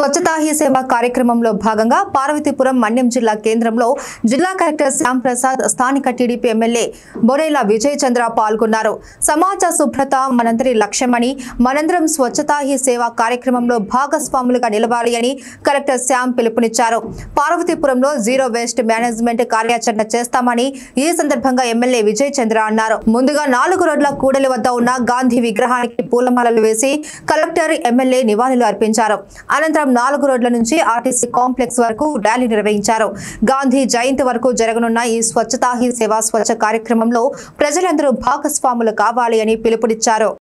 స్వచ్ఛతా he సేవ కార్యక్రమంలో భాగంగా పార్వతీపురం మన్యం జిల్లా కేంద్రంలో జిల్లా కలెక్టర్ శ్యామ్ ప్రసాద్, స్థానిక టీడీపీ ఎమ్మెల్యే బొరేల విజయ్ చంద్ర పాల్గొన్నారు. సమాజ శుభ్రత మనందరి లక్ష్యమని, మనందరం స్వచ్ఛతా హీ సేవ కార్యక్రమంలో భాగస్వాములుగా నిలవాలి అని కలెక్టర్ శ్యామ్ పిలుపునిచ్చారు. పార్వతీపురంలో జీరో వేస్ట్ మేనేజ్మెంట్ కార్యాచరణ చేస్తామని ఈ సందర్భంగా ఎమ్మెల్యే విజయ్ చంద్ర అన్నారు. ముందుగా 4 రోడ్ల కూడలి వద్ద ఉన్న గాంధీ విగ్రహానికి పూలమాలలు వేసి కలెక్టర్, ఎమ్మెల్యే నివాళులు అర్పించారు. అనంతరం 4 రోడ్ల నుంచి ఆర్టీసీ కాంప్లెక్స్ వరకు ర్యాలీ నిర్వహించారు. గాంధీ జయంతి వరకు జరగనున్న ఈ స్వచ్ఛతా హీ సేవ స్వచ్ఛ కార్యక్రమంలో ప్రజలందరూ భాగస్వాములు కావాలి అని పిలుపునిచ్చారు.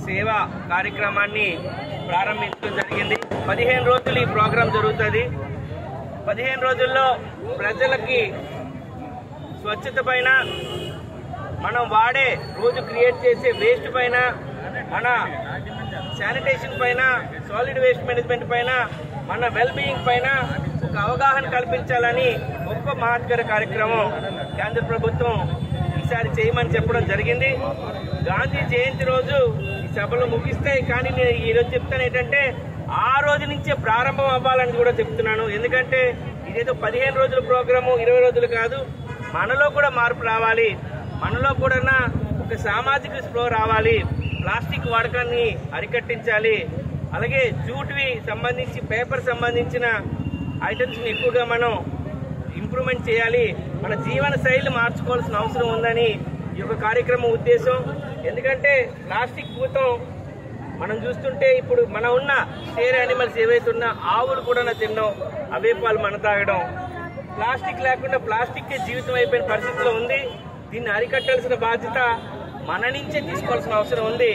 సేవా కార్యక్రమాన్ని ప్రారంభించడం జరిగింది. 15 రోజులు ఈ ప్రోగ్రాం జరుగుతుంది. 15 రోజుల్లో ప్రజలకి స్వచ్ఛత పైన, మనం వాడే రోజు క్రియేట్ చేసే వేస్ట్ పైన, మన శానిటేషన్ పైన, సాలిడ్ వేస్ట్ మేనేజ్మెంట్ పైన, మన వెల్ బీయింగ్ పైన ఒక అవగాహన కల్పించాలని గొప్ప మహత్కర కార్యక్రమం కేంద్ర ప్రభుత్వం ఈసారి చేయమని చెప్పడం జరిగింది. గాంధీ జయంతి రోజు ఈ సభలు ముగిస్తాయి, కానీ నేను ఈరోజు చెప్తాను ఏంటంటే ఆ రోజు నుంచే ప్రారంభం అవ్వాలని కూడా చెప్తున్నాను. ఎందుకంటే ఇదేదో 15 రోజుల ప్రోగ్రాము, 20 రోజులు కాదు. మనలో కూడా మార్పు రావాలి, మనలో కూడా ఒక సామాజిక స్పృహ రావాలి. ప్లాస్టిక్ వాడకాన్ని అరికట్టించాలి. అలాగే జూట్వి సంబంధించి, పేపర్ సంబంధించిన ఐటమ్స్ని ఎక్కువగా మనం ఇంప్రూవ్మెంట్ చేయాలి. మన జీవన శైలి మార్చుకోవాల్సిన అవసరం ఉందని ఈ యొక్క కార్యక్రమం ఉద్దేశం. ఎందుకంటే ప్లాస్టిక్ పూతం మనం చూస్తుంటే ఇప్పుడు మన ఉన్న షేర్ యానిమల్స్ ఏవైతే ఉన్నా ఆవులు కూడా తినడం, అవే పాలు మన తాగడం, ప్లాస్టిక్ లేకుండా ప్లాస్టిక్ జీవితం అయిపోయిన పరిస్థితిలో ఉంది. దీన్ని అరికట్టాల్సిన బాధ్యత మన నుంచే తీసుకోవాల్సిన అవసరం ఉంది.